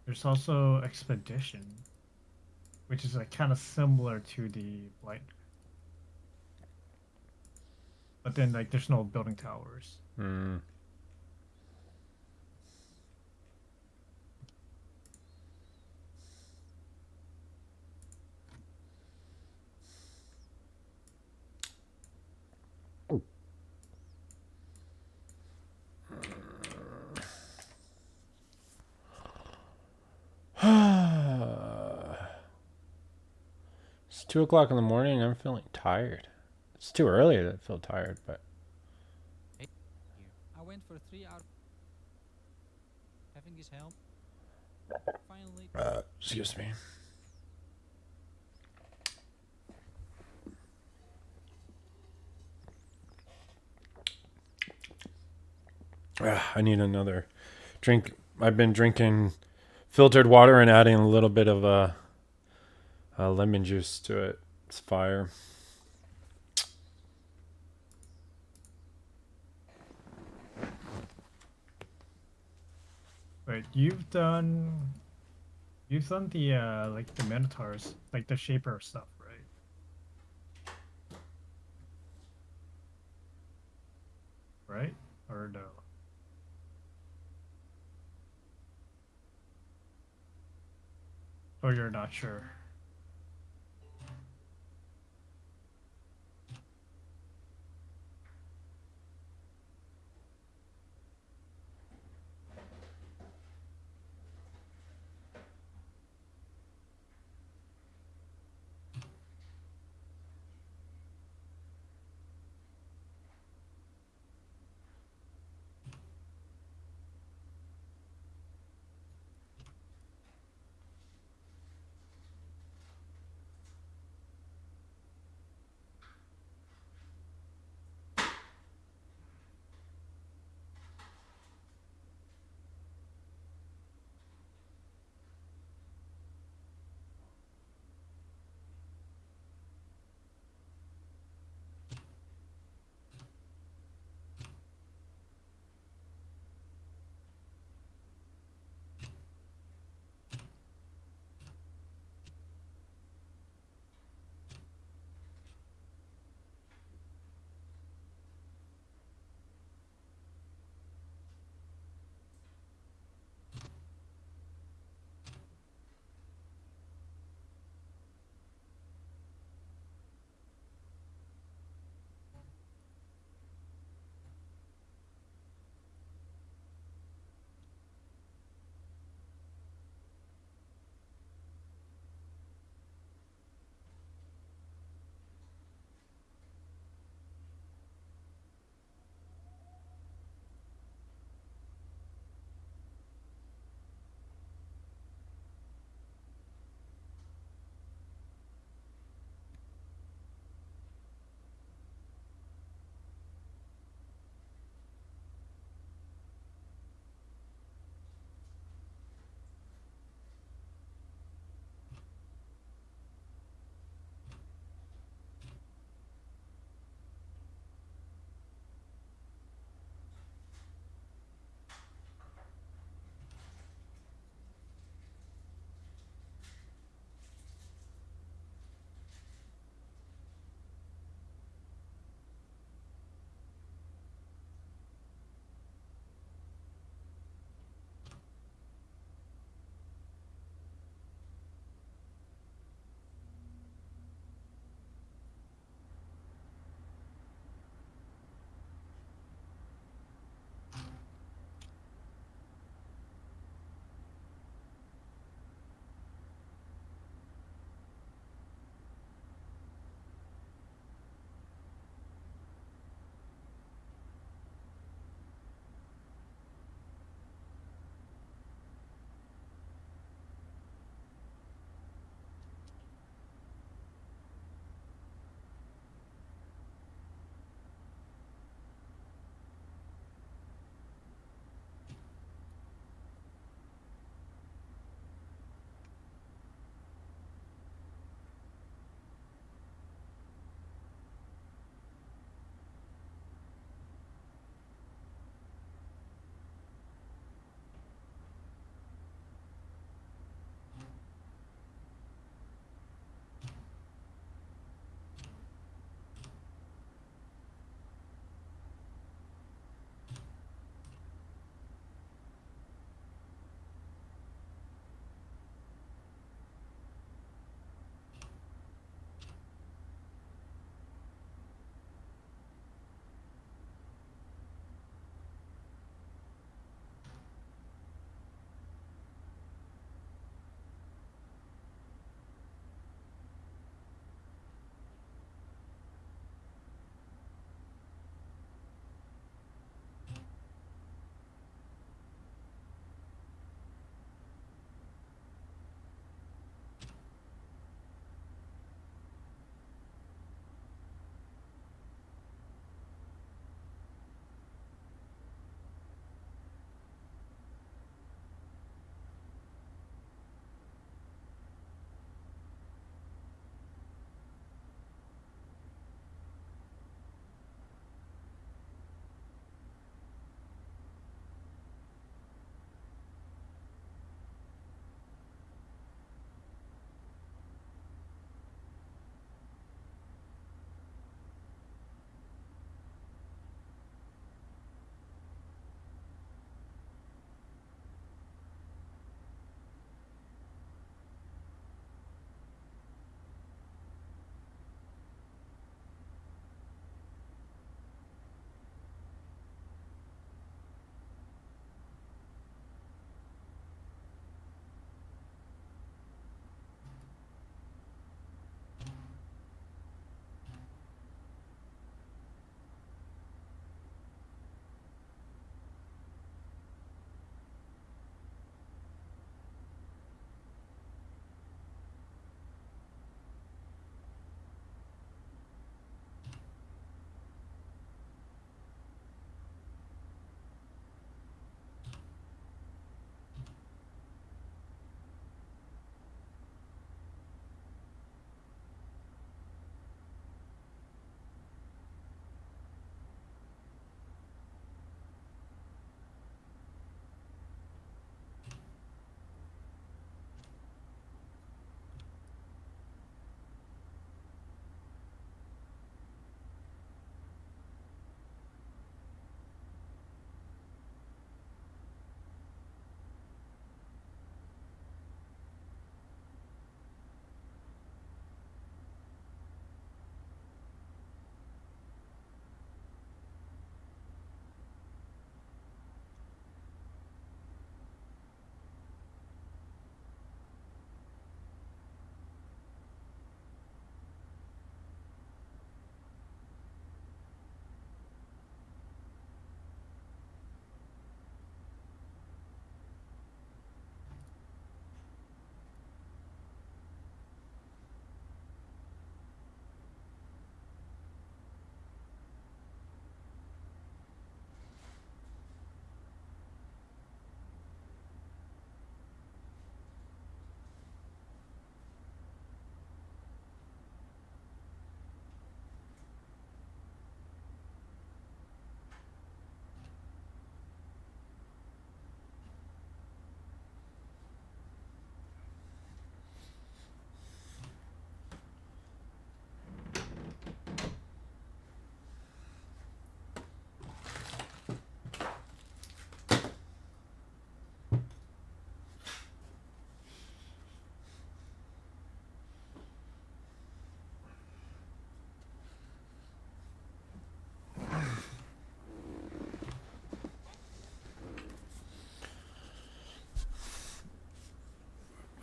There's also Expedition, which is like kind of similar to the Blight, but then like there's no building towers. Hmm. It's 2 o'clock in the morning. I'm feeling tired. It's too early to feel tired, but I went for 3 hours having his help. Finally, excuse me. I need another drink. I've been drinking filtered water and adding a little bit of lemon juice to it. It's fire. But you've done the like the Minotaurs, like the Shaper stuff, right? Right? Or no? Or you're not sure?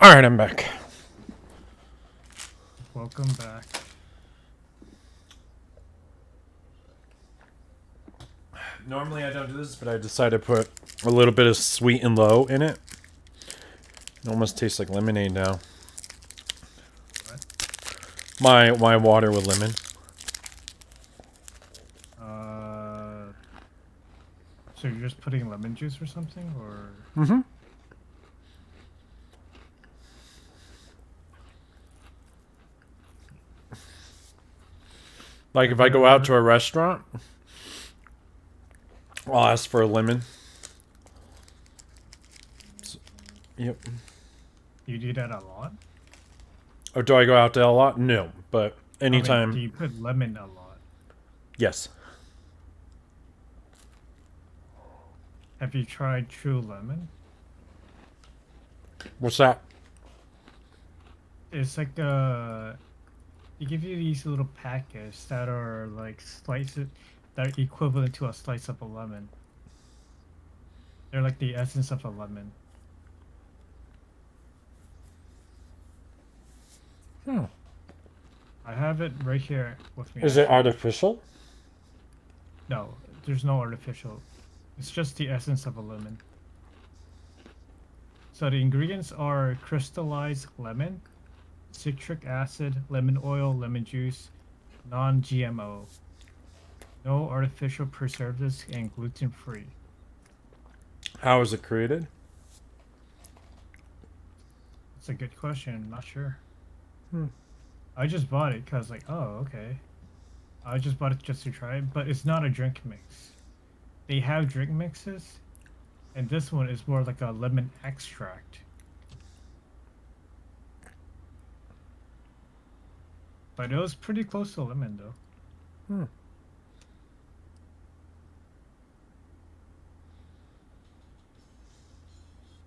All right, I'm back. Welcome back. Normally I don't do this, but I decided to put a little bit of sweet and low in it. It almost tastes like lemonade now. What? My water with lemon. So you're just putting lemon juice or something, or? Mm-hmm. Like if I go out to a restaurant, I'll ask for a lemon. Yep. You do that a lot? Or do I go out there a lot? No, but I mean, anytime. do you put lemon a lot? Yes. Have you tried True Lemon? What's that? It's like they give you these little packets that are like slices that are equivalent to a slice of a lemon. They're like the essence of a lemon. Hmm. I have it right here with me. Is it actually. artificial? No, there's no artificial. It's just the essence of a lemon. So the ingredients are crystallized lemon, citric acid, lemon oil, lemon juice, non-GMO, no artificial preservatives, and gluten-free. How is it created? It's a good question. I'm not sure. Hmm. I just bought it because like, oh, okay. I just bought it just to try it, but it's not a drink mix. They have drink mixes, and this one is more like a lemon extract. But it was pretty close to lemon though. Hmm.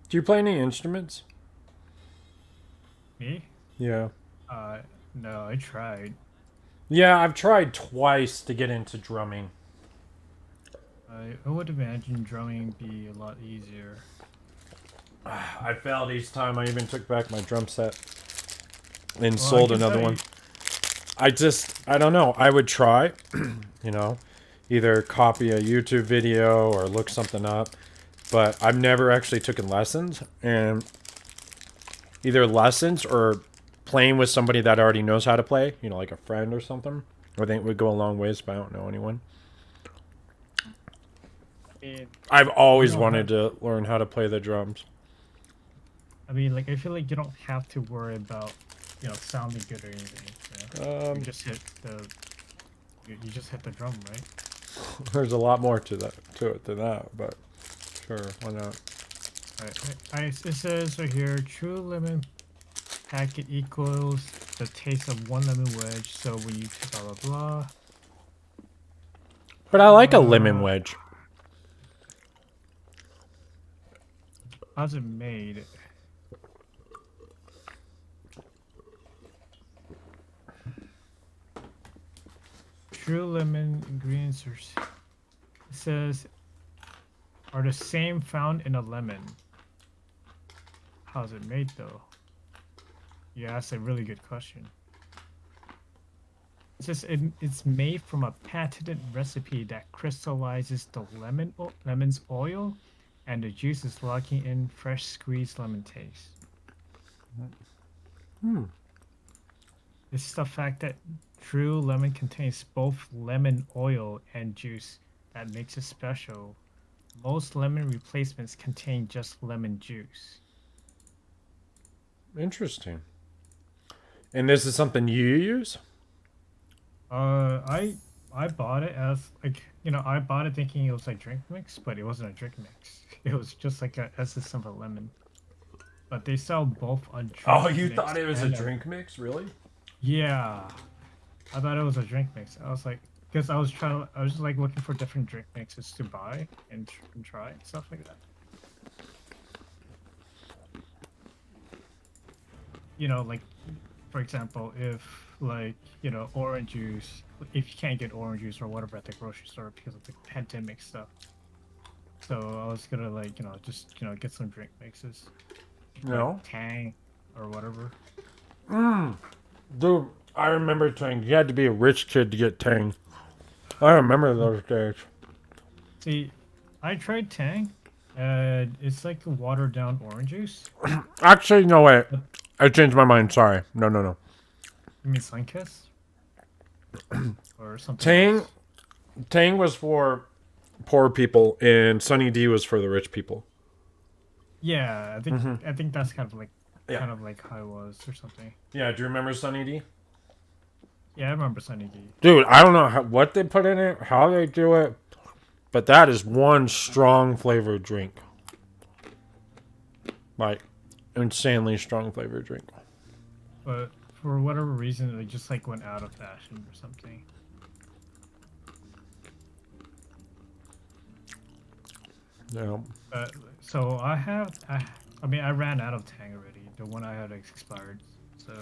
Do you play any instruments? Me? Yeah. No, I tried. Yeah, I've tried twice to get into drumming. I would imagine drumming be a lot easier. I failed each time. I even took back my drum set and Well, sold another one. I don't know. I would try, you know, either copy a YouTube video or look something up, but I've never actually taken lessons, and either lessons or playing with somebody that already knows how to play, you know, like a friend or something. I think would go a long ways, but I don't know anyone. I've always wanted to learn how to play the drums. I mean, like, I feel like you don't have to worry about, sounding good or anything. You know? You just hit the, you just hit the drum, right? There's a lot more to it than that, but sure, why not? Alright, it says right here, true lemon packet equals the taste of one lemon wedge. So when you blah blah blah. But I like a lemon wedge. How's it made? True lemon ingredients are, it says, are the same found in a lemon. How's it made though? Yeah, that's a really good question. It says it's made from a patented recipe that crystallizes the lemon's oil and the juices, locking in fresh squeezed lemon taste. It's the fact that true lemon contains both lemon oil and juice that makes it special. Most lemon replacements contain just lemon juice. Interesting. And this is something you use? I bought it as like I bought it thinking it was like drink mix, but it wasn't a drink mix. It was just like a essence of a lemon. But they sell both a drink Oh, you mix thought it was a and drink mix, really? Yeah, I thought it was a drink mix. I was like, because I was just like looking for different drink mixes to buy and try and stuff like that. Like, for example, if like, orange juice, if you can't get orange juice or whatever at the grocery store because of the pandemic stuff. So I was gonna like, just, get some drink mixes. No. Like Tang. or whatever. Dude, I remember Tang. You had to be a rich kid to get Tang. I remember those days. See, I tried Tang, and it's like a watered down orange juice. Actually, no, wait. But I changed my mind. Sorry. No. you mean Sunkist? Or something Tang, else? Tang was for poor people, and Sunny D was for the rich people. Yeah, I think that's Yeah. kind of like how it was or something. Yeah, do you remember Sunny D? Yeah, I remember Sunny D. Dude, I don't know what they put in it, how they do it, but that is one strong flavored drink. Like, insanely strong flavored drink. But for whatever reason, it just like went out of fashion or something. Yeah. So I mean, I ran out of Tang already. The one I had expired. So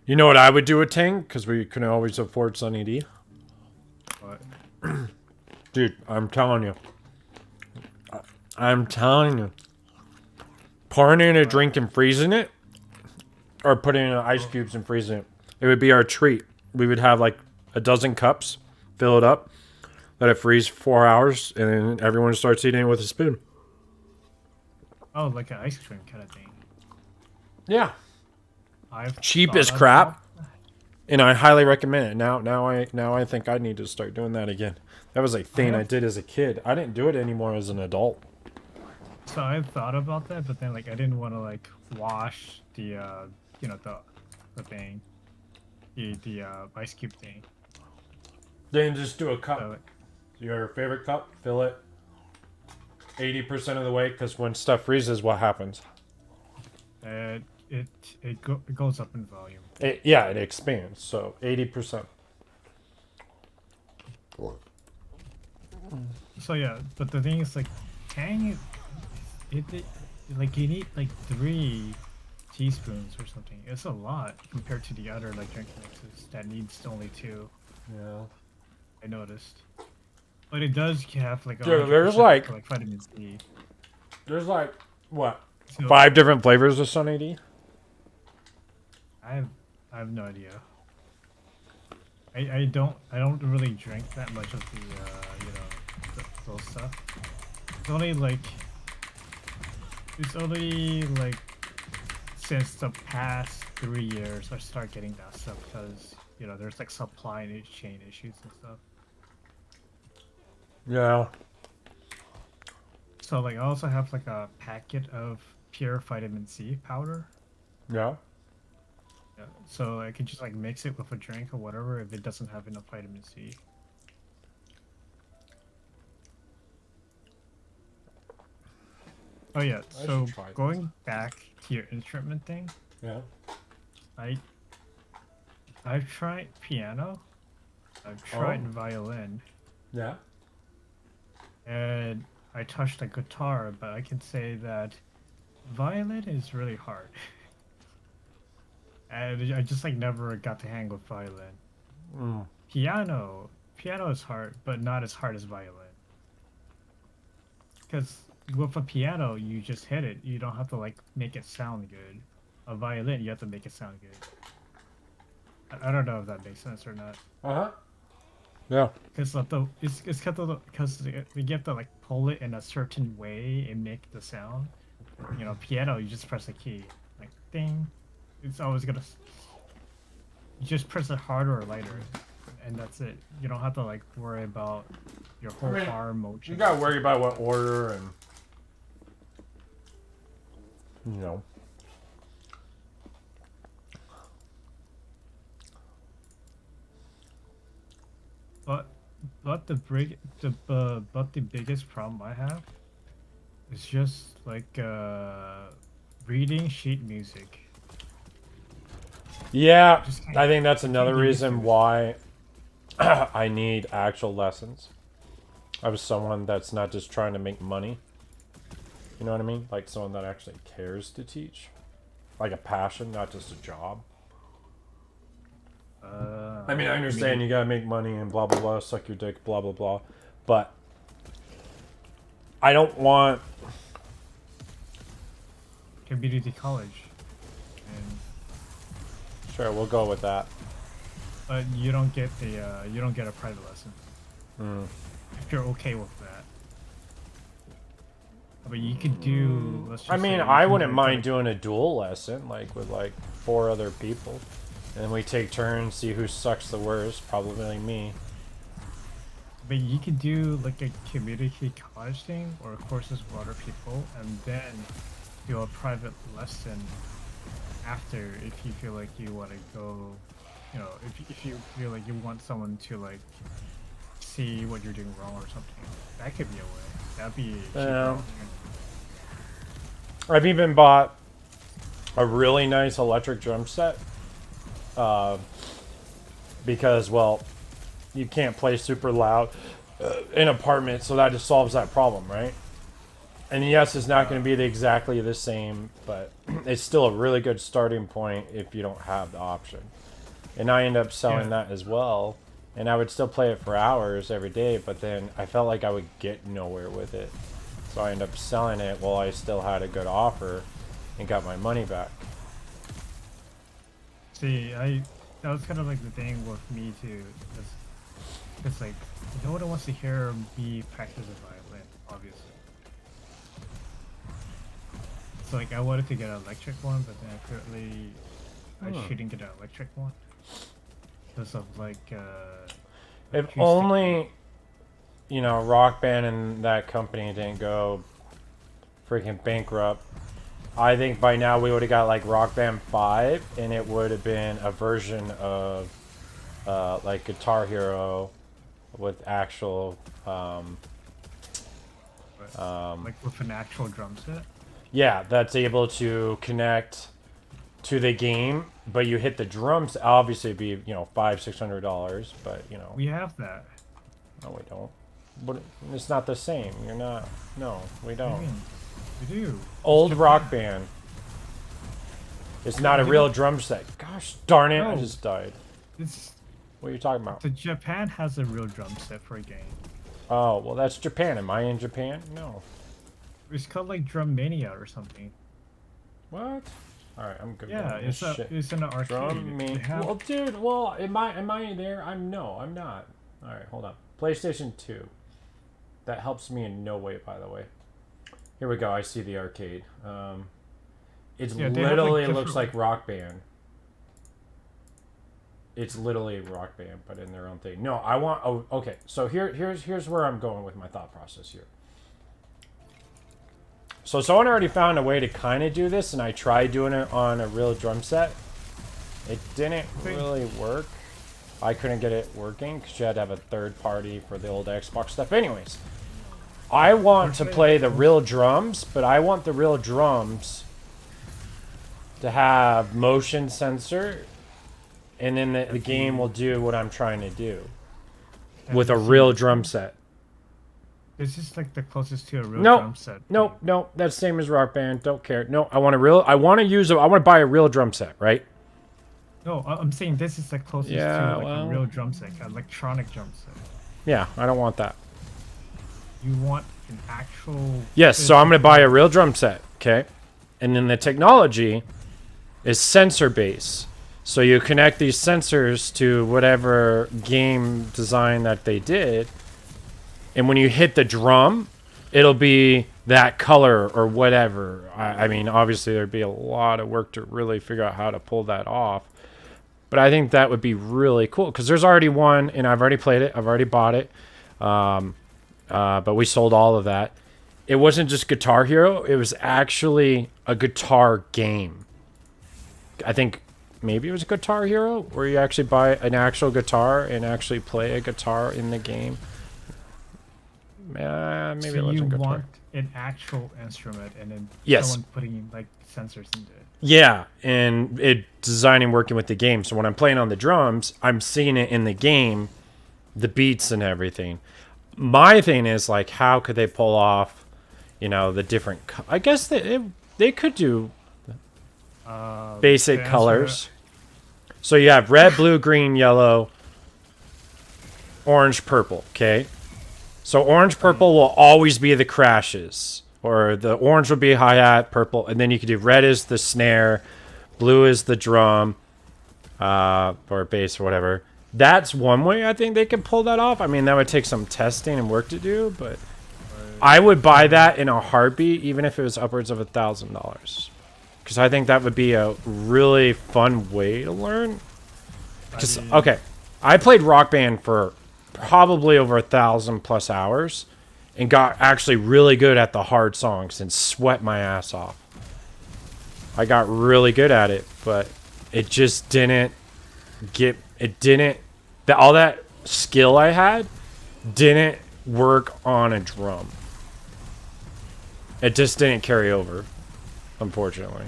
You know what I would do with Tang? Because we couldn't always afford Sunny D? but Dude, I'm telling you. I'm telling you. Pouring it in a drink and freezing it, or putting it in ice cubes and freezing it. It would be our treat. We would have like a dozen cups, fill it up, let it freeze for 4 hours, and then everyone starts eating it with a spoon. oh, like an ice cream kind of thing. Yeah. I've Cheap thought as about- crap, and I highly recommend it. Now I think I need to start doing that again. That was a thing I did as a kid. I didn't do it anymore as an adult. So I've thought about that, but then like I didn't want to like wash the you know the thing, the ice cube thing. Then just do a cup. So Your favorite cup, fill it 80% of the way, because when stuff freezes, what happens? it goes up in volume. It expands. So 80%. So yeah, but the thing is like Tang, it like you need like 3 teaspoons or something. It's a lot compared to the other like drink mixes that needs only 2. Yeah. I noticed, but it does have like Dude, 100% there's like vitamin C. there's like what So 5 different flavors of Sunny D. I have no idea. I don't really drink that much of the those stuff. It's only like since the past 3 years I start getting that stuff because there's like supply chain issues and stuff. Yeah. So like I also have like a packet of pure vitamin C powder. Yeah. Yeah, so I can just like mix it with a drink or whatever if it doesn't have enough vitamin C. Oh yeah, I so should try this. going back to your instrument thing, Yeah. I've tried piano, I've tried Oh. violin, Yeah. and I touched the guitar, but I can say that violin is really hard. And I just like never got to hang with violin. Mm. Piano is hard, but not as hard as violin. Because with a piano, you just hit it. You don't have to like make it sound good. A violin, you have to make it sound good. I don't know if that makes sense or not. Uh-huh. Yeah. Because because you have to like pull it in a certain way and make the sound. Piano, you just press a key, like ding. It's always gonna. You just press it harder or lighter, and that's it. You don't have to like worry about your whole mean, arm motion. You gotta worry about what order and you know. But the biggest problem I have is just like reading sheet music. Yeah, Just can't- I think that's another get used to reason it. why I need actual lessons. I was someone that's not just trying to make money. You know what I mean? Like someone that actually cares to teach. Like a passion, not just a job. I mean, I understand you gotta make money and blah blah blah, suck your dick, blah blah blah. But I don't want community college. Sure, we'll go with that. But you don't get the you don't get a private lesson Mm. if you're okay with that. But you could do. Let's just I say mean, you I can wouldn't go mind like- doing a duel lesson, like with like 4 other people, and we take turns, see who sucks the worst. Probably me. But you could do like a community college thing or courses with other people, and then do a private lesson after if you feel like you want to go. You know, if you feel like you want someone to like see what you're doing wrong or something, that could be a way. That'd be a cheaper Yeah. alternative. I've even bought a really nice electric drum set, because well, you can't play super loud in an apartment, so that just solves that problem, right? And yes, it's not going to be exactly the same, but it's still a really good starting point if you don't have the option. And I end up selling that as well, and I would still play it for hours every day, but then I felt like I would get nowhere with it. So I ended up selling it while I still had a good offer and got my money back. See, that was kind of like the thing with me too. It's like no one wants to hear me practice the violin, obviously. So like I wanted to get an electric one, but then apparently I shouldn't get an electric one because of like If acoustic- only, you know, Rock Band and that company didn't go freaking bankrupt. I think by now we would have got like Rock Band 5, and it would have been a version of like Guitar Hero with actual like with an actual drum set. yeah, that's able to connect to the game, but you hit the drums. Obviously, it'd be, you know, $500-$600, but you know, We have that. no, we don't. But it's not the same. You're not. No, we What do you don't. mean? We do. Old Rock Band. It's not a you real don't- drum set. Gosh darn it! I No. just died. It's What are you talking about? the Japan has a real drum set for a game. Oh, well, that's Japan. Am I in Japan? No. It's called like Drum Mania or something. What? All right, I'm good. Yeah, it's in an arcade. Drum They me. have- Well, dude. Well, am I there? I'm not. All right, hold on. PlayStation 2. That helps me in no way, by the way. Here we go. I see the arcade. It's Yeah, they have, like, literally looks different- like Rock Band. It's literally Rock Band, but in their own thing. No, I want. Oh, okay. So here's where I'm going with my thought process here. So someone already found a way to kind of do this, and I tried doing it on a real drum set. It didn't really work. I couldn't get it working because you had to have a third party for the old Xbox stuff. Anyways, I want to play the real drums, but I want the real drums to have motion sensor, and then the game will do what I'm trying to do with a real drum set. This is like the closest to a real Nope. drum set. Nope, nope. That's same as Rock Band. Don't care. No, I want to buy a real drum set, right? No, I'm saying this is the closest Yeah, to like well- a real drum set, an electronic drum set. Yeah, I don't want that. You want an actual. Yes, so I'm going to buy a real drum set, okay? And then the technology is sensor based. So you connect these sensors to whatever game design that they did, and when you hit the drum, it'll be that color or whatever. I mean, obviously there'd be a lot of work to really figure out how to pull that off. But I think that would be really cool because there's already one, and I've already played it. I've already bought it. But we sold all of that. It wasn't just Guitar Hero. It was actually a guitar game. I think maybe it was Guitar Hero where you actually buy an actual guitar and actually play a guitar in the game. Maybe So it you wasn't Guitar. want an actual instrument and then Yes. someone putting like sensors into it. Yeah, and it designing working with the game. So when I'm playing on the drums, I'm seeing it in the game, the beats and everything. My thing is like, how could they pull off, you know, the different? I guess they could do basic the answer- colors. So you have red, blue, green, yellow, orange, purple. Okay, so orange, purple will always be the crashes. Or the orange would be hi-hat, purple, and then you could do red is the snare, blue is the drum, or bass or whatever. That's one way I think they could pull that off. I mean, that would take some testing and work to do, but I would buy that in a heartbeat, even if it was upwards of $1,000, because I think that would be a really fun way to learn. Because okay, I played Rock Band for probably over 1,000+ hours, and got actually really good at the hard songs and sweat my ass off. I got really good at it, but it just didn't get. It didn't. All that skill I had didn't work on a drum. It just didn't carry over, unfortunately.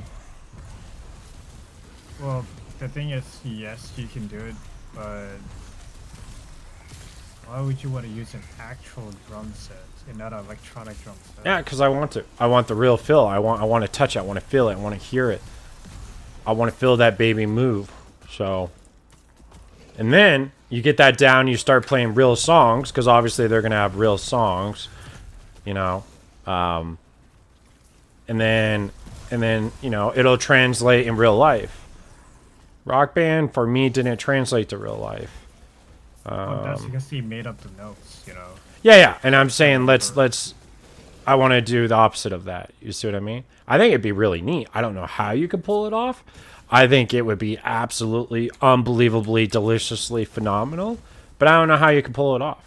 Well, the thing is, yes, you can do it, but why would you want to use an actual drum set and not an electronic drum set? Yeah, because I want to. I want the real feel. I want to touch it. I want to feel it. I want to hear it. I want to feel that baby move. So, and then you get that down. You start playing real songs, because obviously they're gonna have real songs, you know. And then you know, it'll translate in real life. Rock Band for me didn't translate to real life. Well, that's because he made up the notes, you know. Yeah, and I'm saying let's. I want to do the opposite of that. You see what I mean? I think it'd be really neat. I don't know how you could pull it off. I think it would be absolutely, unbelievably, deliciously phenomenal. But I don't know how you can pull it off.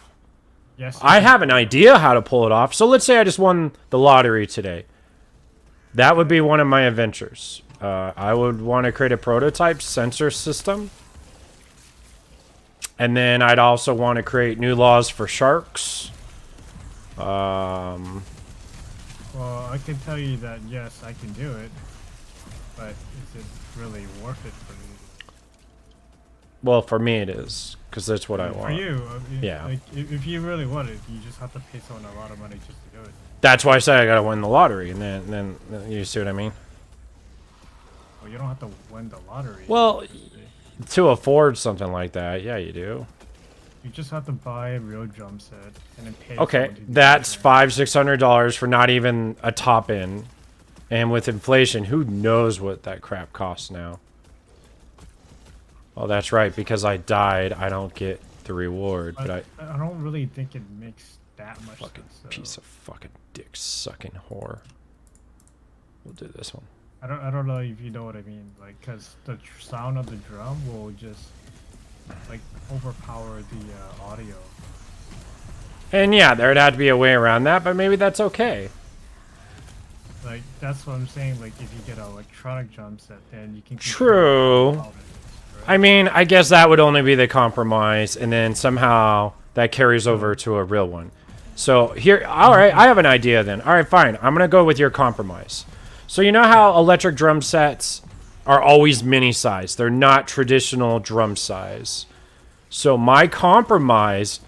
Yes. I have an idea how to pull it off. So let's say I just won the lottery today. That would be one of my adventures. I would want to create a prototype sensor system. And then I'd also want to create new laws for sharks. Well, I can tell you that, yes, I can do it. But is it really worth it for you? Well, for me it is. Because that's what I want. For you, Yeah. Like, if you really want it, you just have to pay someone a lot of money just to do it. That's why I say I gotta win the lottery. And then you see what I mean? Well, you don't have to win the lottery. Well, to afford something like that, yeah, you do. You just have to buy a real drum set and then pay. Okay, someone to do that's it. $500-600 for not even a top end, and with inflation, who knows what that crap costs now? Well, that's right. Because I died, I don't get the reward. But I don't really think it makes that much fucking sense. So. piece of fucking dick sucking whore. We'll do this one. I don't know if you know what I mean. Like, cause the sound of the drum will just like overpower the audio. And yeah, there'd have to be a way around that, but maybe that's okay. Like, that's what I'm saying. Like, if you get an electronic drum set, then you can. True. control how loud it is, right? I mean, I guess that would only be the compromise, and then somehow that carries over to a real one. So here, all right, I have an idea then. All right, fine. I'm gonna go with your compromise. So you know how electric drum sets are always mini size? They're not traditional drum size. So my compromise,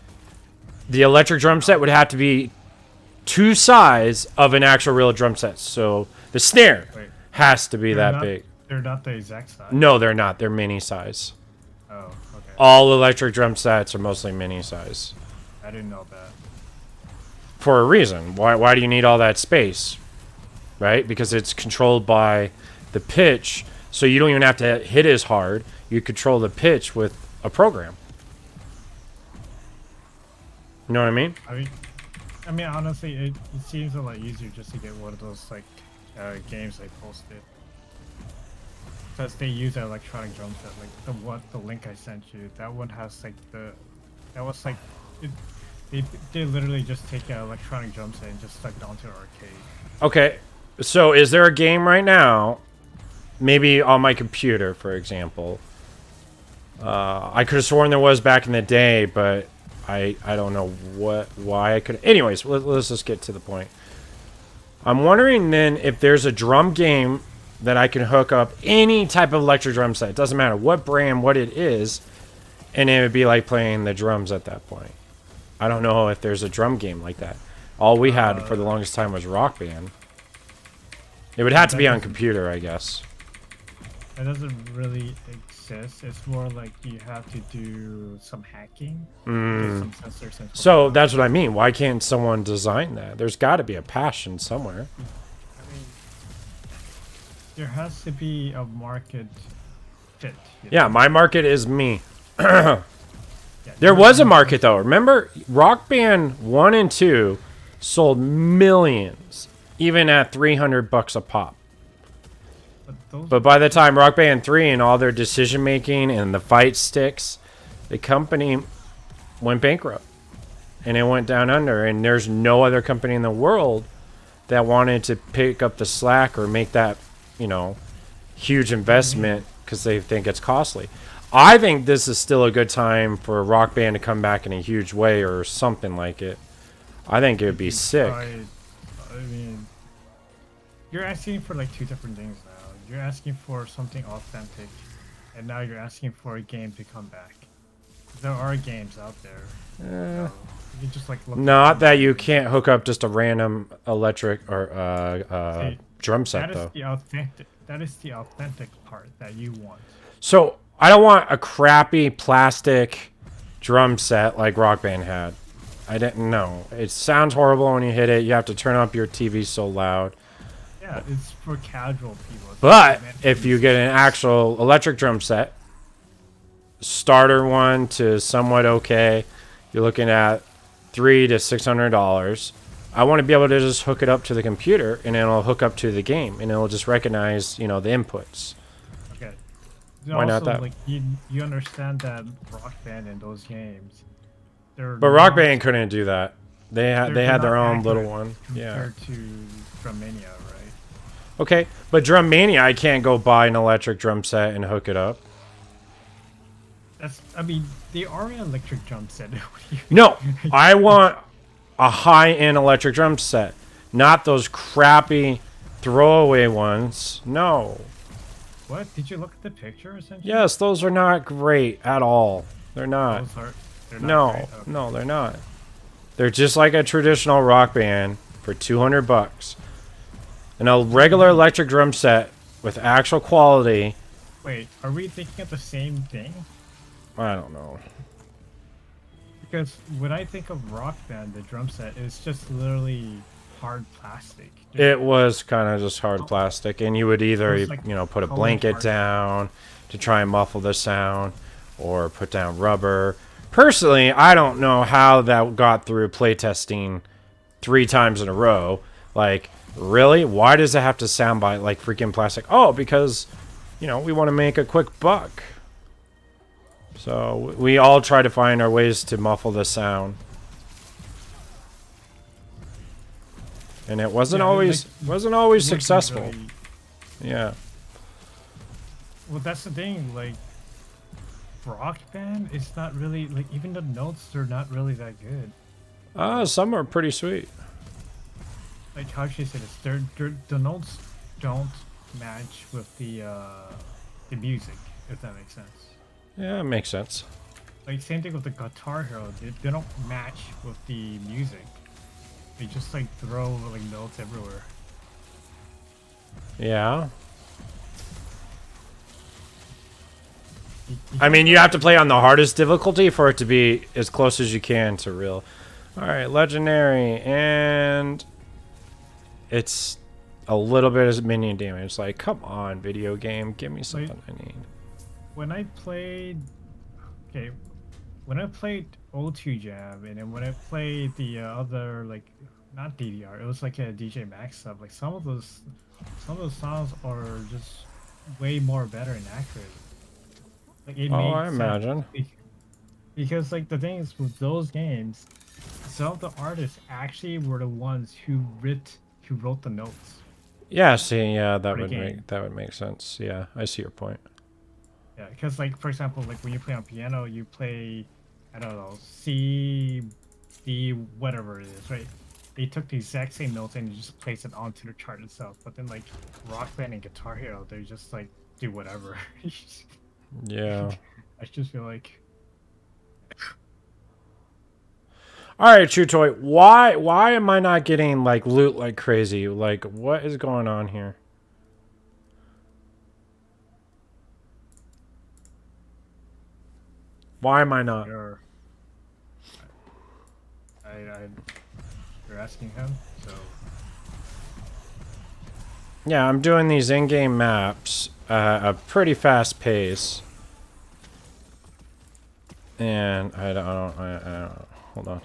the electric drum set would have to be 2 size of an actual real drum set. So the snare Wait, has to be that not, big. They're not the exact size. No, they're not. They're mini size. Oh, okay. All electric drum sets are mostly mini size. I didn't know that. For a reason. Why do you need all that space? Right? Because it's controlled by the pitch, so you don't even have to hit as hard. You control the pitch with a program. You know what I mean? I mean, honestly, it seems a lot easier just to get one of those like games they posted, because they use an electronic drum set. Like the link I sent you, that one has like they literally just take an electronic drum set and just stuck it onto an arcade. Okay. So is there a game right now, maybe on my computer, for example? I could have sworn there was back in the day, but I don't know why I could. Anyways, let's just get to the point. I'm wondering then if there's a drum game that I can hook up any type of electric drum set. It doesn't matter what brand, what it is, and it would be like playing the drums at that point. I don't know if there's a drum game like that. All we had for the longest time was Rock Band. It would have to be on computer, I guess. That doesn't really exist. It's more like you have to do some hacking. Get some sensors and So that's what I mean. Why can't someone design that? There's got to be a passion somewhere. I mean, there has to be a market shit. Yeah, my market is me. Yeah, There you're was a the market though. Remember, Rock Band 1 and 2 sold millions, even at $300 a pop. But those But by the time Rock Band 3 and all their decision making and the fight sticks, the company went bankrupt. And it went down under. And there's no other company in the world that wanted to pick up the slack or make that, you know, huge investment because they think it's costly. I think this is still a good time for Rock Band to come back in a huge way or something like it. I think it would be sick. I mean, you're asking for like two different things now. You're asking for something authentic, and now you're asking for a game to come back. There are games out there. So you just like look. Not that you can't hook up just a random electric or See, drum set that is though. the authentic. That is the authentic part that you want. So I don't want a crappy plastic drum set like Rock Band had. I didn't know. It sounds horrible when you hit it. You have to turn up your TV so loud. Yeah, it's for casual people. It's But meant if to you be- get an actual electric drum set, starter one to somewhat okay, you're looking at $300 to $600. I want to be able to just hook it up to the computer, and it'll hook up to the game, and it'll just recognize, you know, the inputs. Okay. Why not that? Like you understand that Rock Band in those games, But Rock Band couldn't do that. They had they're their not own little accurate one. Yeah. compared to Drummania, right? Okay, but Drum Mania, I can't go buy an electric drum set and hook it up. I mean, they are an electric drum set. No, I want a high-end electric drum set, not those crappy throwaway ones. No. What? Did you look at the picture essentially? Yes, those are not great at all. They're not. They're not No, great? Okay. no, they're not. They're just like a traditional Rock Band for $200. And a regular electric drum set with actual quality. Wait, are we thinking of the same thing? I don't know. Because when I think of Rock Band, the drum set is just literally hard plastic. It was kind of just hard plastic, and you would either, It was like you know, put a colored blanket hard. down to try and muffle the sound, or put down rubber. Personally, I don't know how that got through playtesting 3 times in a row. Like, really? Why does it have to sound like freaking plastic? Oh, because, you know, we want to make a quick buck. So we all try to find our ways to muffle the sound. And it wasn't Yeah, always like, wasn't always it would be successful. really- Yeah. Well, that's the thing. Like, Rock Band, it's not really like even the notes. They're not really that good. Some are pretty sweet. Like how should I say this? The notes don't match with the music, if that makes sense. Yeah, it makes sense. Like same thing with the Guitar Hero. They don't match with the music. They just like throw like notes everywhere. Yeah. I mean, you have to play on the hardest difficulty for it to be as close as you can to real. All right, legendary, and it's a little bit of minion damage. Like, come on, video game, give me something I need. When I played, okay, when I played O2 Jam, and then when I played the other like not DDR, it was like a DJ Max stuff. Like some of those songs are just way more better and accurate. Like it Oh, made I sense. imagine. Because like the thing is with those games, some of the artists actually were the ones who wrote the notes. Yeah, see, yeah, that For the would game. make sense. Yeah, I see your point. Yeah, because like for example, like when you play on piano, you play, I don't know, C, D, whatever it is, right? They took the exact same notes and just placed it onto the chart itself. But then like Rock Band and Guitar Hero, they just like do whatever. Yeah. I just feel like All right, True Toy. Why am I not getting like loot like crazy? Like, what is going on here? Why am I not? you're, you're asking him, so Yeah, I'm doing these in-game maps. a pretty fast pace. And I don't hold on.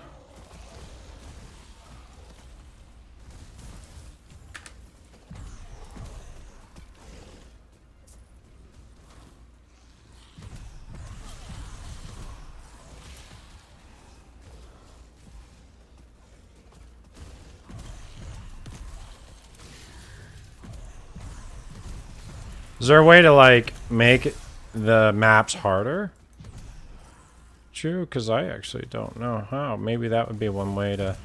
Is there a way to like make the maps harder? True, because I actually don't know how. Maybe that would be one way to.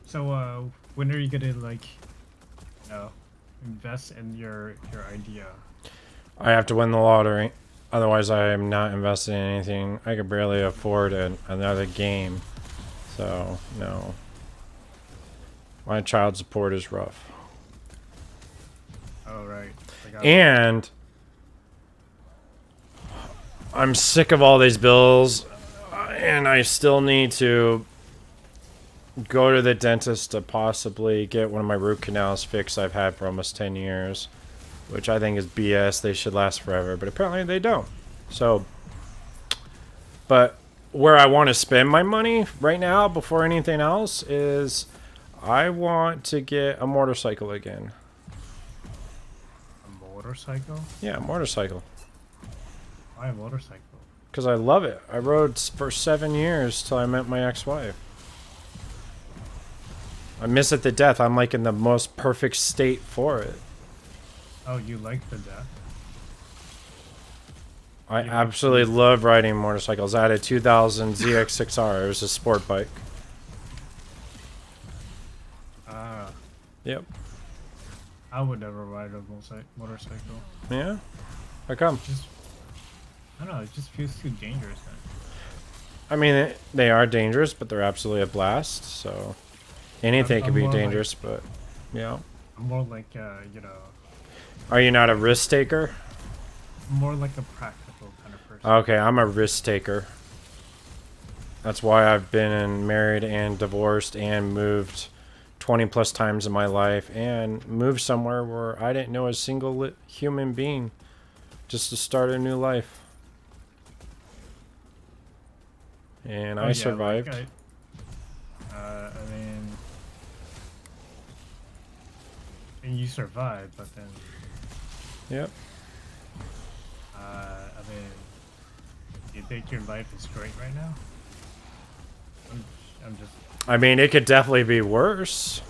So, when are you gonna like, invest in your idea? I have to win the lottery. Otherwise, I am not investing in anything. I could barely afford another game. So, no. My child support is rough. Oh right. And I'm sick of all these bills. And I still need to go to the dentist to possibly get one of my root canals fixed I've had for almost 10 years. Which I think is BS. They should last forever. But apparently they don't. So, but where I want to spend my money right now before anything else is I want to get a motorcycle again. A motorcycle? Yeah, a motorcycle. Why a motorcycle? Because I love it. I rode for 7 years till I met my ex-wife. I miss it to death. I'm like in the most perfect state for it. Oh, you like the death? I absolutely love riding motorcycles. I had a 2000 ZX6R. It was a sport bike. Ah. Yep. I would never ride a motorcycle. Yeah? How come? I don't know, it just feels too dangerous. Man. I mean, they are dangerous, but they're absolutely a blast, so... Anything can be dangerous, but... Yeah. I'm more like, Are you not a risk taker? more like a practical kind of person. Okay, I'm a risk taker. That's why I've been married and divorced and moved 20 plus times in my life and moved somewhere where I didn't know a single human being just to start a new life. And I survived. Like and you survived, but then... Yep. Do you think your life is great right now? I'm just... I mean, it could definitely be worse.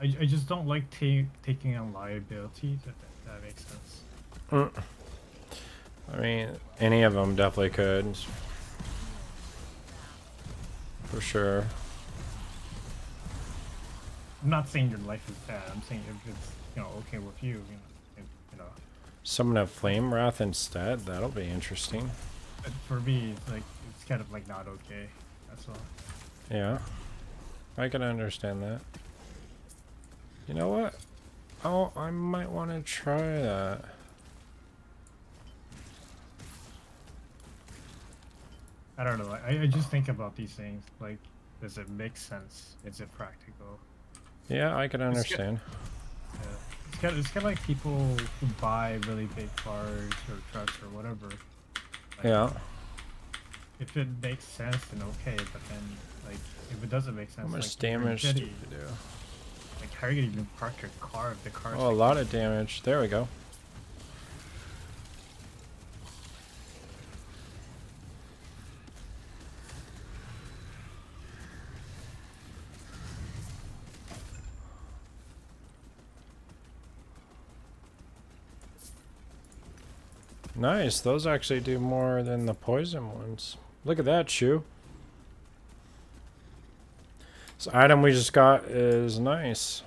I just don't like taking on liability. That makes sense. I mean, any of them definitely could. For sure. I'm not saying your life is bad. I'm saying if it's okay with you, Someone have flame wrath instead. That'll be interesting. But for me, it's kind of like not okay. That's all. Yeah, I can understand that. You know what? Oh, I might want to try that. I don't know. I just think about these things. Like, does it make sense? Is it practical? Yeah, I can understand. It's kind of like people who buy really big cars or trucks or whatever. Like, Yeah. If it makes sense, then okay. But then, like, if it doesn't make sense, How much like, damage do you do? Like, how are you gonna even park your car if the car's... Oh, a lot of damage. There we go. Nice. Those actually do more than the poison ones. Look at that, Shu. This item we just got is nice.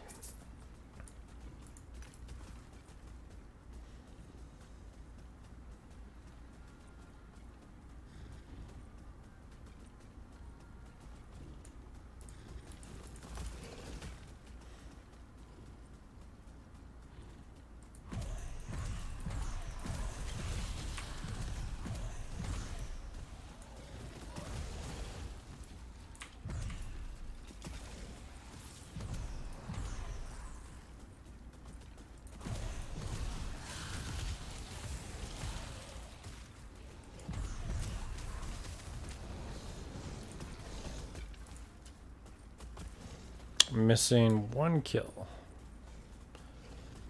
missing 1 kill.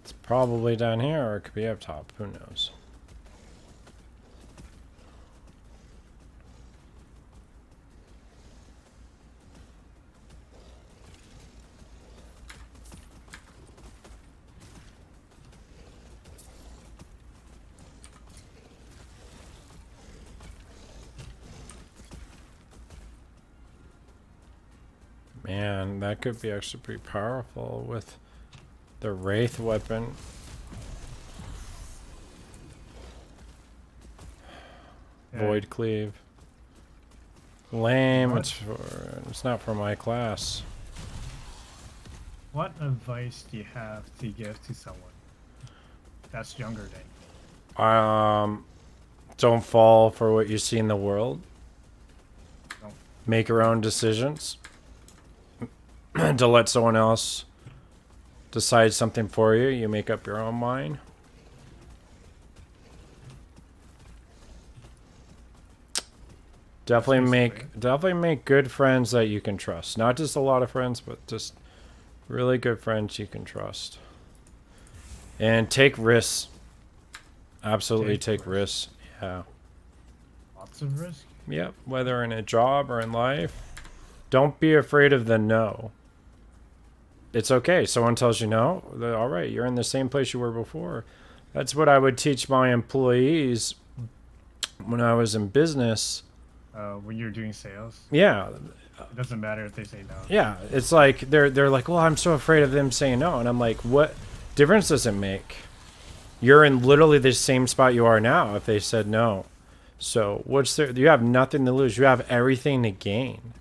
It's probably down here, or it could be up top. Who knows? Man, that could be actually pretty powerful with the Wraith weapon. Yeah. Void Cleave. Lame. What? It's not for my class. What advice do you have to give to someone that's younger than you? Don't fall for what you see in the world. Don't. Make your own decisions. To let someone else decide something for you, you make up your own mind. Definitely make good friends that you can trust. Not just a lot of friends, but just really good friends you can trust. And take risks. Absolutely take risks. Yeah. Lots of risk. Yep. Whether in a job or in life. Don't be afraid of the no. It's okay. Someone tells you no. All right. You're in the same place you were before. That's what I would teach my employees when I was in business. When you're doing sales, Yeah. it doesn't matter if they say no. Yeah. It's like they're like, well, I'm so afraid of them saying no. And I'm like, what difference does it make? You're in literally the same spot you are now if they said no. So what's there? You have nothing to lose. You have everything to gain.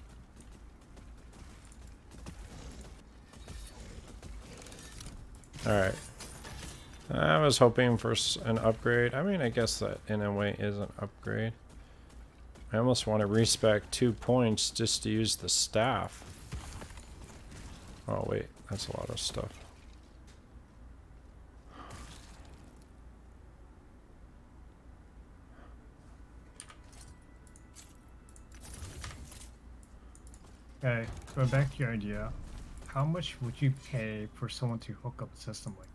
Alright. I was hoping for an upgrade. I mean, I guess that in a way is an upgrade. I almost want to respec 2 points just to use the staff. Oh, wait. That's a lot of stuff. Okay, going back to your idea, how much would you pay for someone to hook up a system like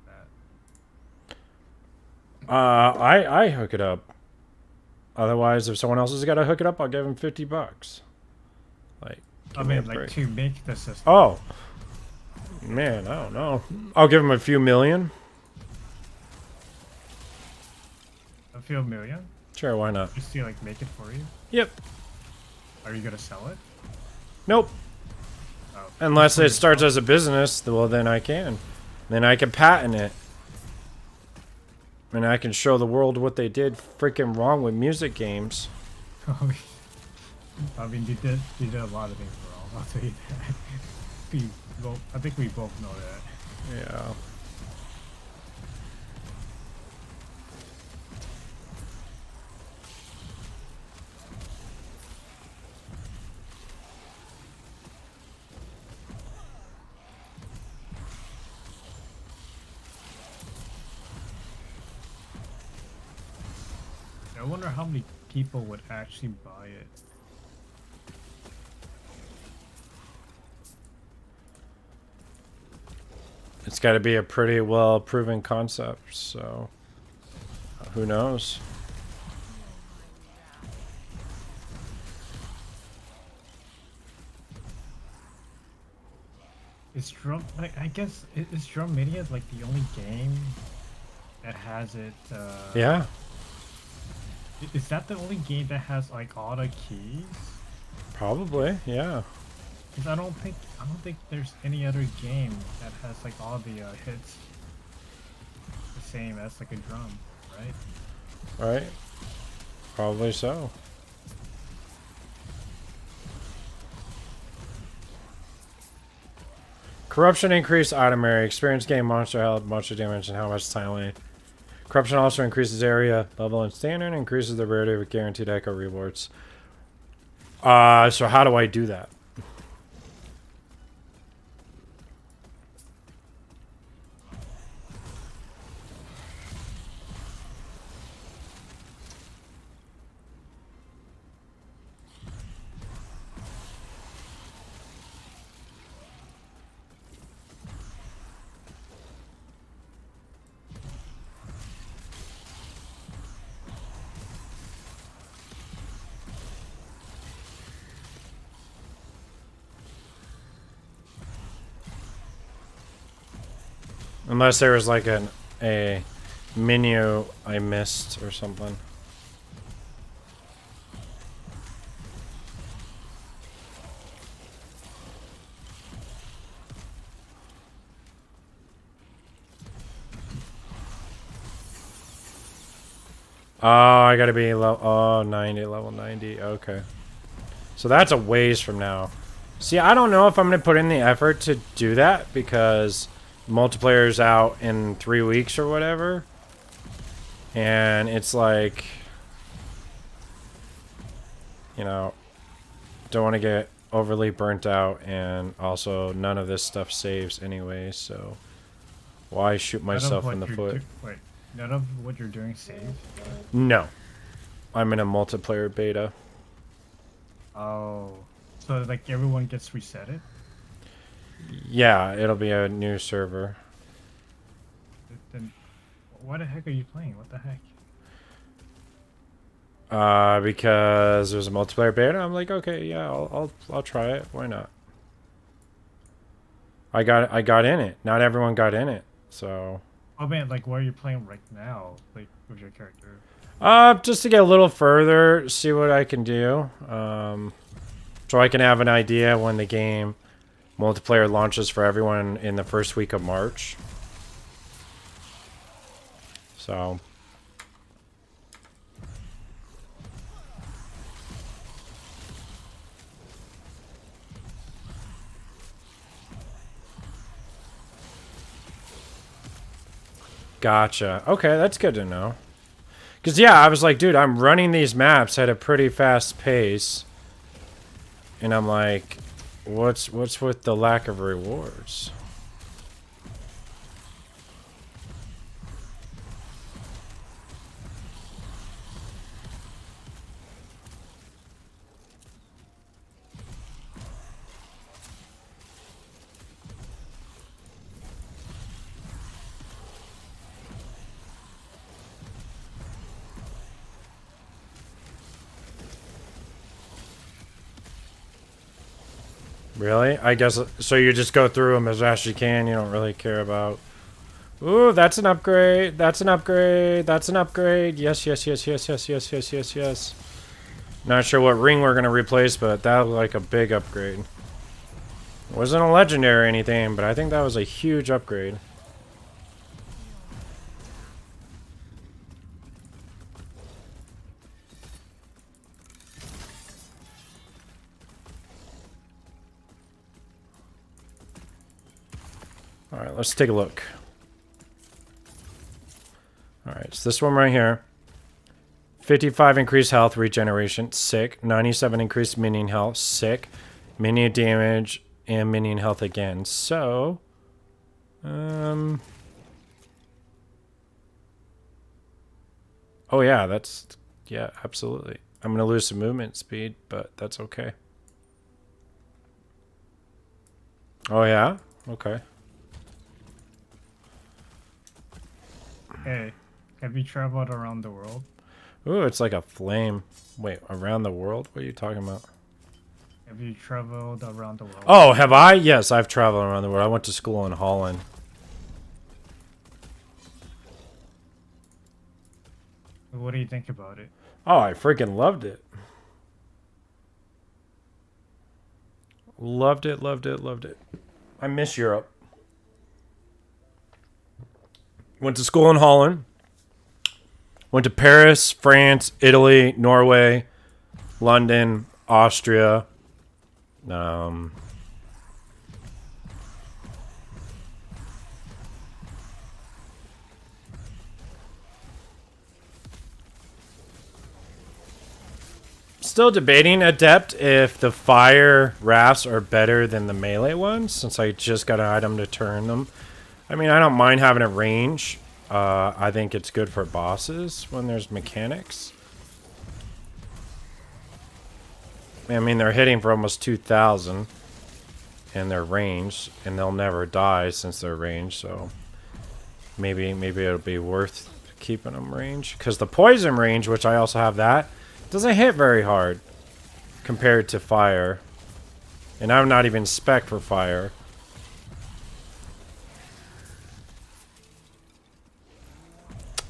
that? I hook it up. Otherwise, if someone else has got to hook it up, I'll give them $50. Like, I mean, like to make the system. Oh, man, I don't know. I'll give them a few million. A few million? Sure, why not? Just to like make it for you? Yep. Are you gonna sell it? Nope. Oh, Unless it starts as a business, well, then I can. Then I can patent it. And I can show the world what they did freaking wrong with music games. I mean, you did a lot of things wrong. I'll tell you that. I think we both know that. Yeah. I wonder how many people would actually buy it. It's got to be a pretty well proven concept, so who knows? Is Drum like I guess is Drum Mania like the only game that has it? Yeah. Is that the only game that has like all the keys? Probably, yeah. Because I don't think there's any other game that has like all the hits the same as like a drum, right? Right? Probably so. Corruption increased item area, experience gain, monster health, monster damage, and how much time lane. Corruption also increases area, level, and standard, and increases the rarity of guaranteed echo rewards. So how do I do that? Unless there was like a menu I missed or something. Oh, I gotta be level 90, level 90. Okay. So that's a ways from now. See, I don't know if I'm gonna put in the effort to do that because multiplayer's out in 3 weeks or whatever. And it's like, you know, don't want to get overly burnt out, and also none of this stuff saves anyway, so why shoot myself in the foot? Wait, none of what you're doing saves? No. I'm in a multiplayer beta. Oh. So, like, everyone gets resetted? Yeah, it'll be a new server. Then why the heck are you playing? What the heck? Because there's a multiplayer beta. I'm like, okay, yeah, I'll try it. Why not? I got in it. Not everyone got in it, so. Oh man, like, what are you playing right now? Like, with your character? Just to get a little further, see what I can do. So I can have an idea when the game multiplayer launches for everyone in the first week of March. So. Gotcha. Okay, that's good to know. Because, yeah, I was like, dude, I'm running these maps at a pretty fast pace. And I'm like, what's with the lack of rewards? Really? I guess so. You just go through them as fast as you can. You don't really care about. Ooh, that's an upgrade. That's an upgrade. That's an upgrade. Yes, yes, yes, yes, yes, yes, yes, yes, yes. Not sure what ring we're gonna replace, but that looked like a big upgrade. It wasn't a legendary or anything, but I think that was a huge upgrade. Alright, let's take a look. Alright, so this one right here. 55 increased health regeneration, sick. 97 increased minion health, sick. Minion damage and minion health again. So, oh yeah, yeah, absolutely. I'm gonna lose some movement speed, but that's okay. Oh yeah? Okay. Hey, have you traveled around the world? Ooh, it's like a flame. Wait, around the world? What are you talking about? Have you traveled around the world? Oh, have I? Yes, I've traveled around the world. I went to school in Holland. What do you think about it? Oh, I freaking loved it. Loved it, loved it, loved it. I miss Europe. Went to school in Holland. Went to Paris, France, Italy, Norway, London, Austria. Still debating, Adept, if the fire rafts are better than the melee ones, since I just got an item to turn them. I mean, I don't mind having a range. I think it's good for bosses when there's mechanics. I mean, they're hitting for almost 2,000 in their range, and they'll never die since they're range, so maybe it'll be worth keeping them range. Because the poison range, which I also have that, doesn't hit very hard compared to fire. And I'm not even spec for fire.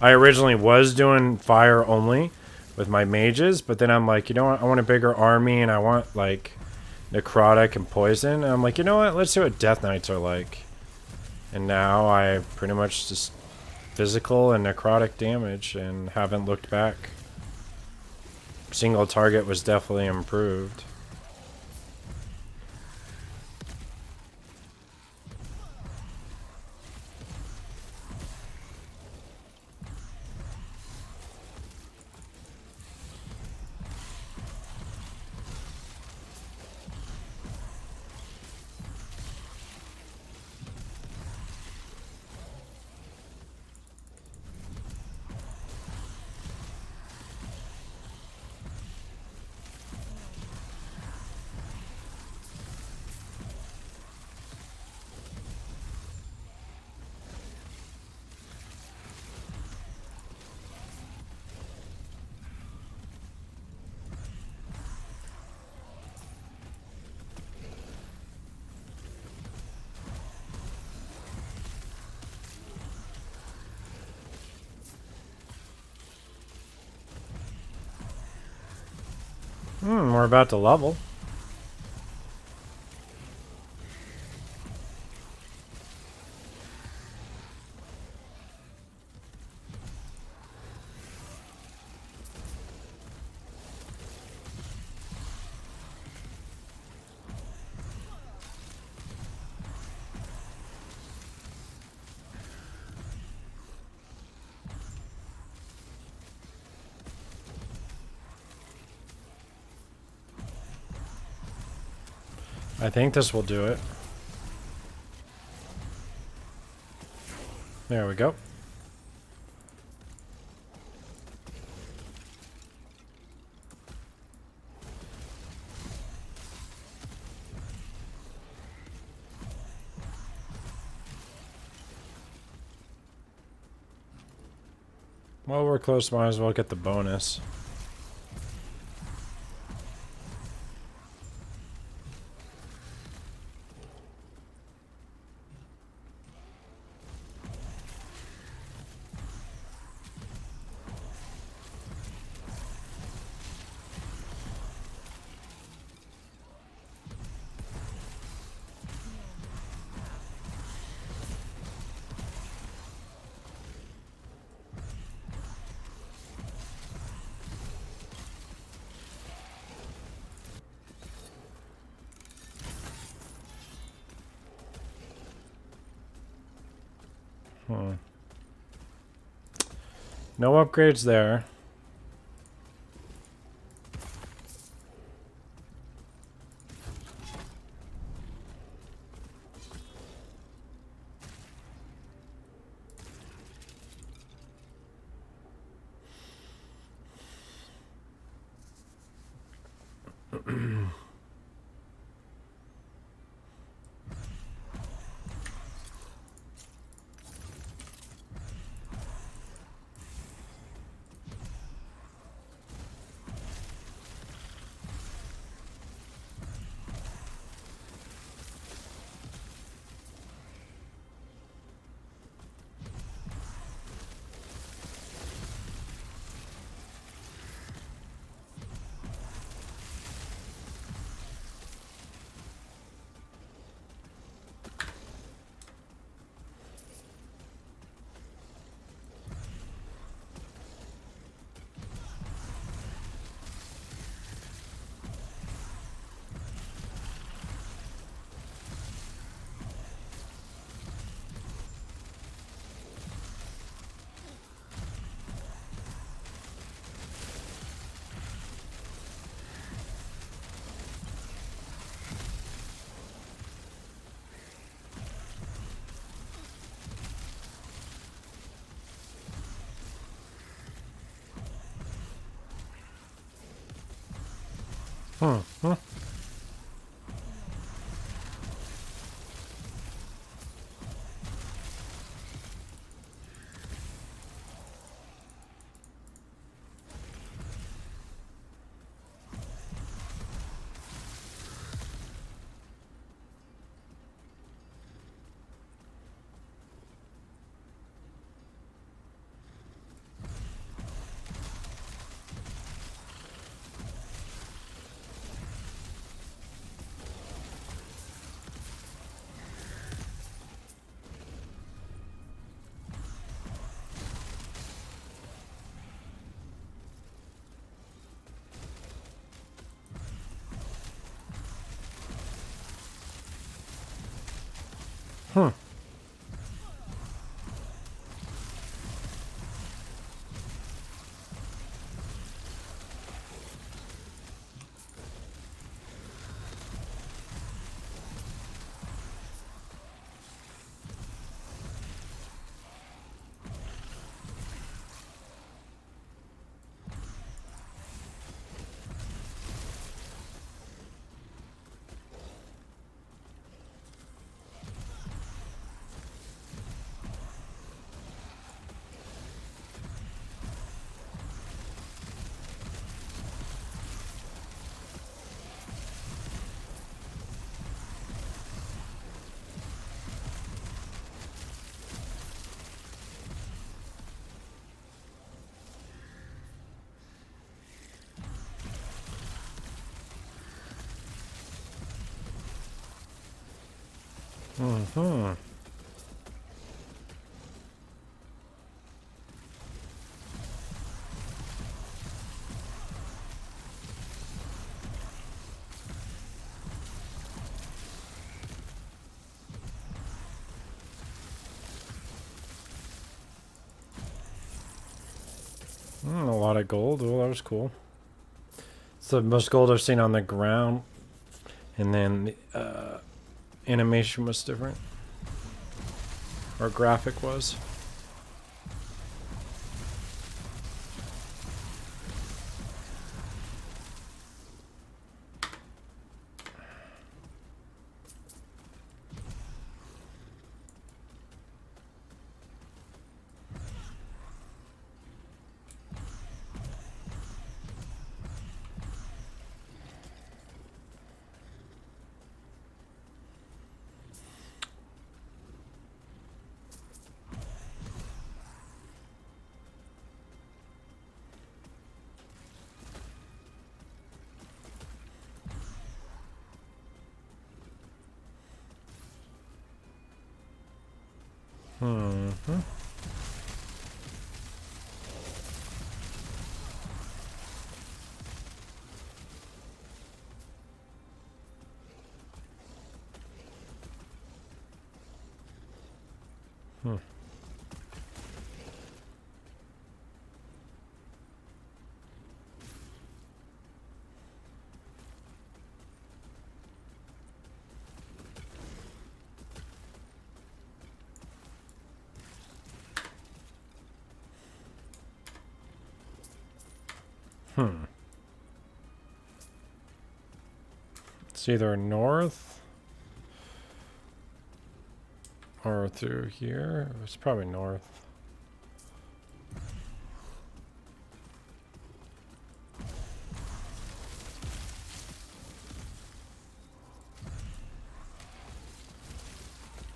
I originally was doing fire only with my mages, but then I'm like, you know what? I want a bigger army, and I want like necrotic and poison. And I'm like, you know what? Let's see what death knights are like. And now I pretty much just physical and necrotic damage and haven't looked back. Single target was definitely improved. We're about to level. I think this will do it. There we go. Well, we're close. Might as well get the bonus. No upgrades there. Hmm. Hmm. Mm-hmm. A lot of gold. Oh, that was cool. It's the most gold I've seen on the ground. And then animation was different. Or graphic was. Mm-hmm. Hmm. Hmm. It's either north or through here. It's probably north.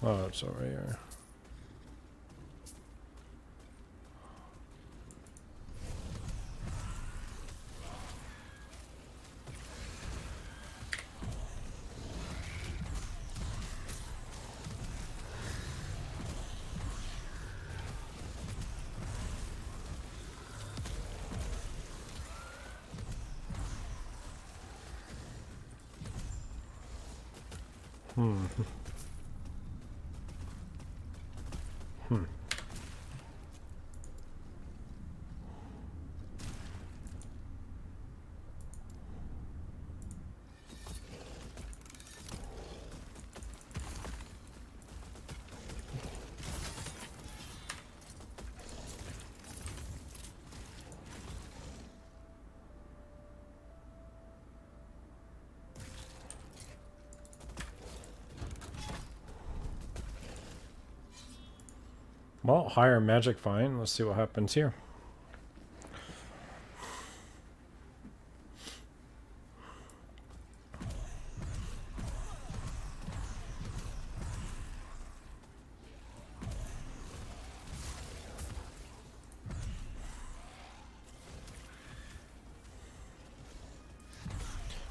Oh, it's over here. Hmm. Hmm. Well, higher magic fine. Let's see what happens here.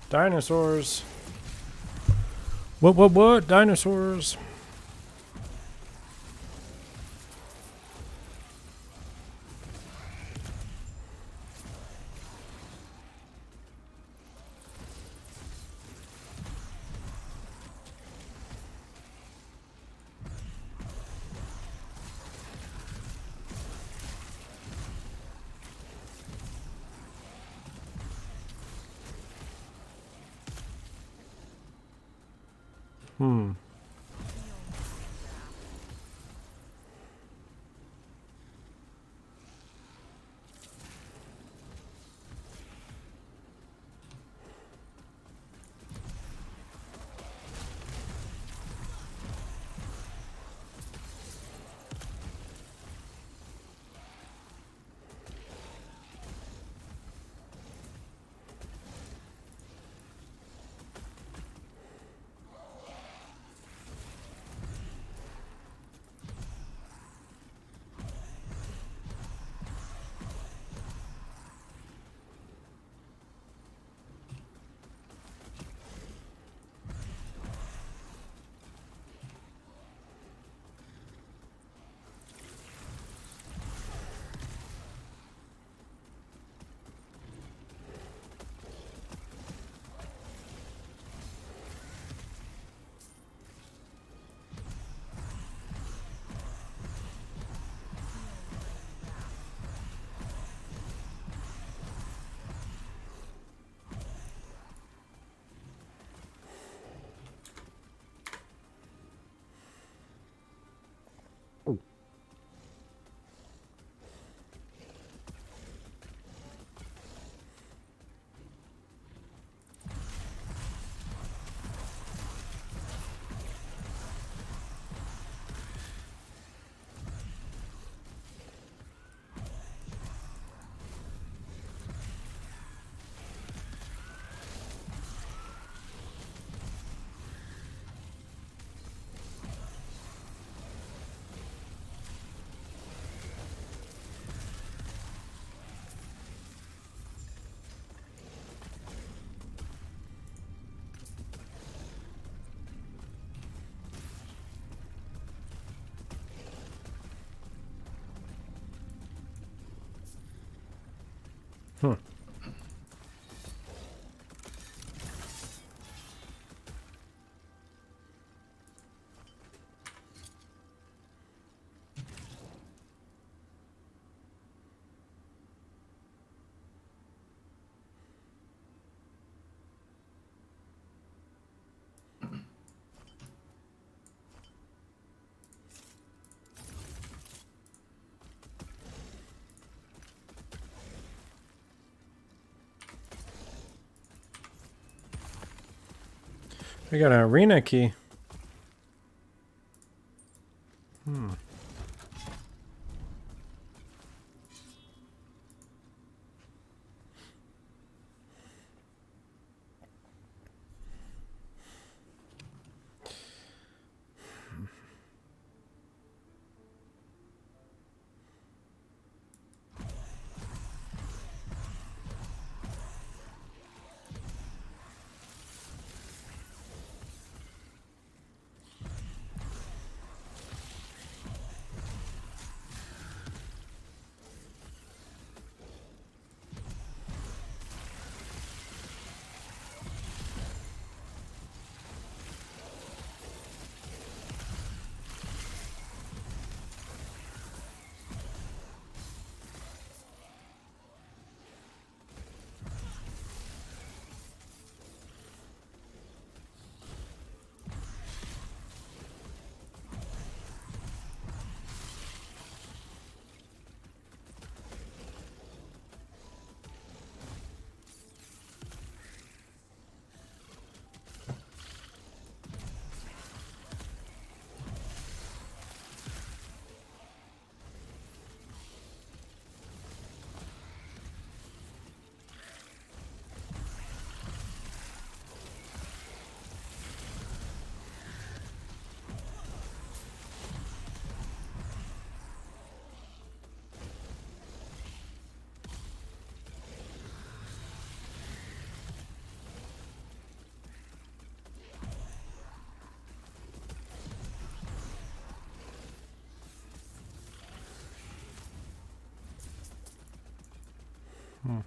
Dinosaurs. What? Dinosaurs. Hmm. Hmm. We got an arena key. Hmm. Hmm.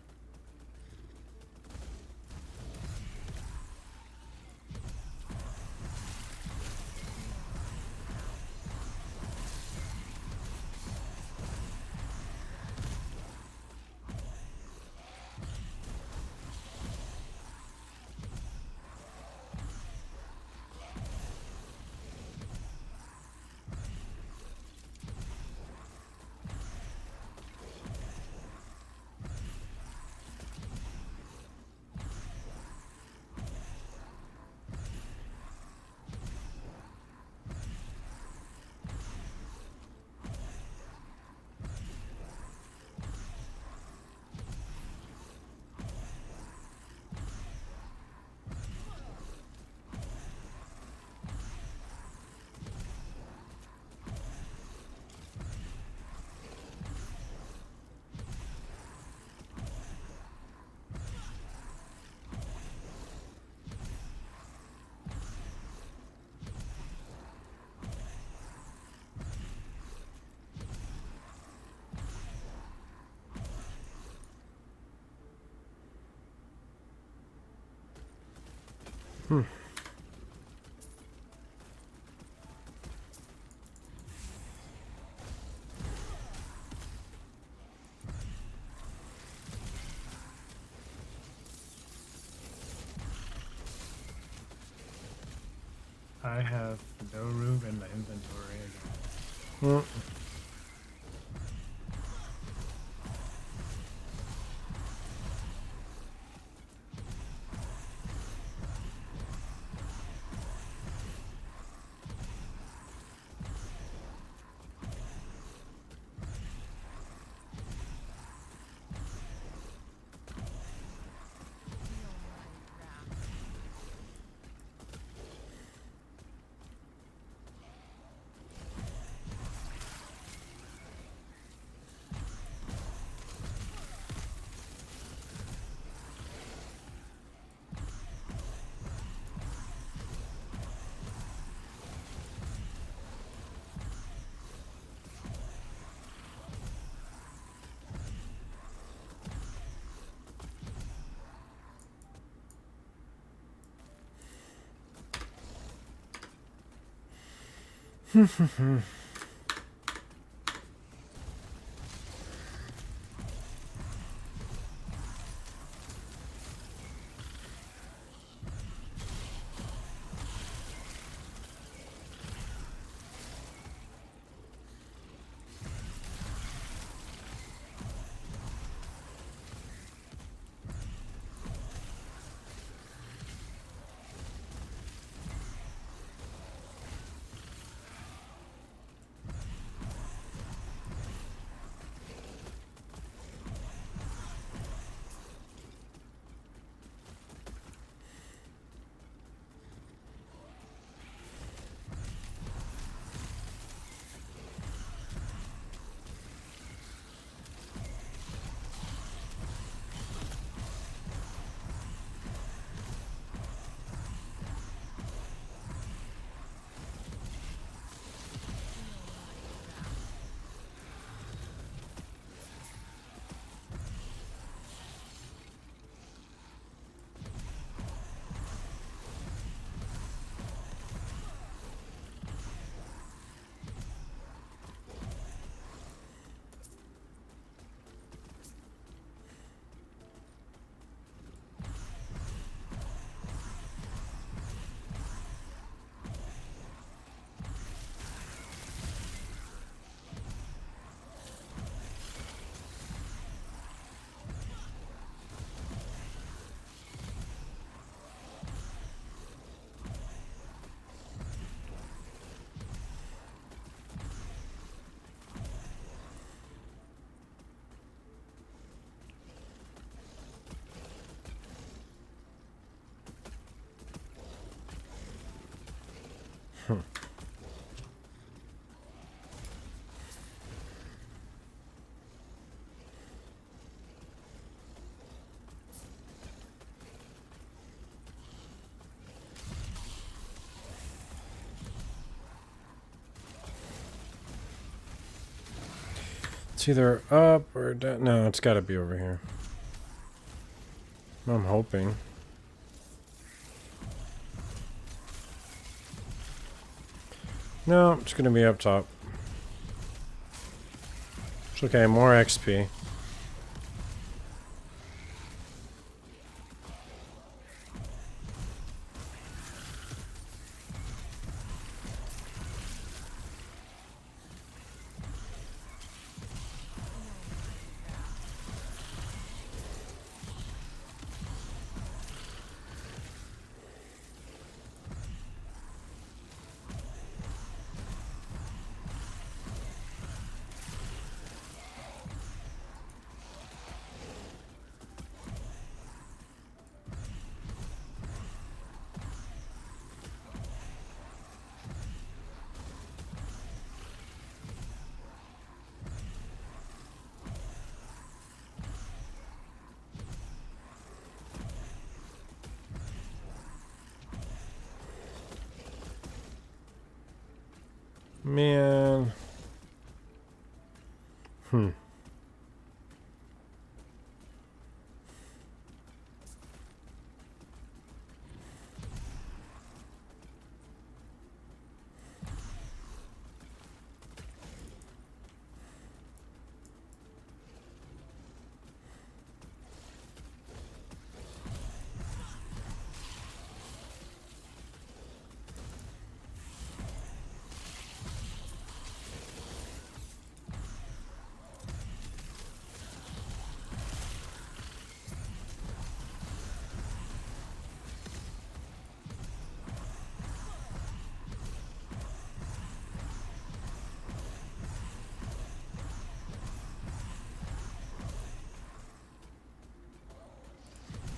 I have no room in my inventory again. Hmm. It's either up or down. No, it's got to be over here. I'm hoping. No, it's going to be up top. It's okay, more XP. Man.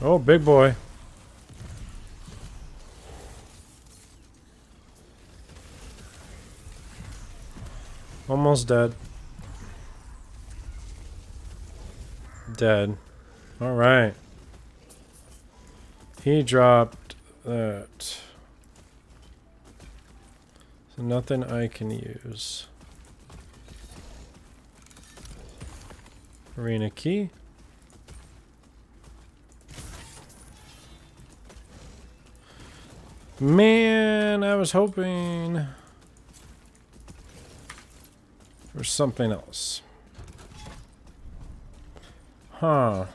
Oh, big boy. Almost dead. Dead. Alright. He dropped that. So nothing I can use. Arena key. Man, I was hoping for something else. Huh.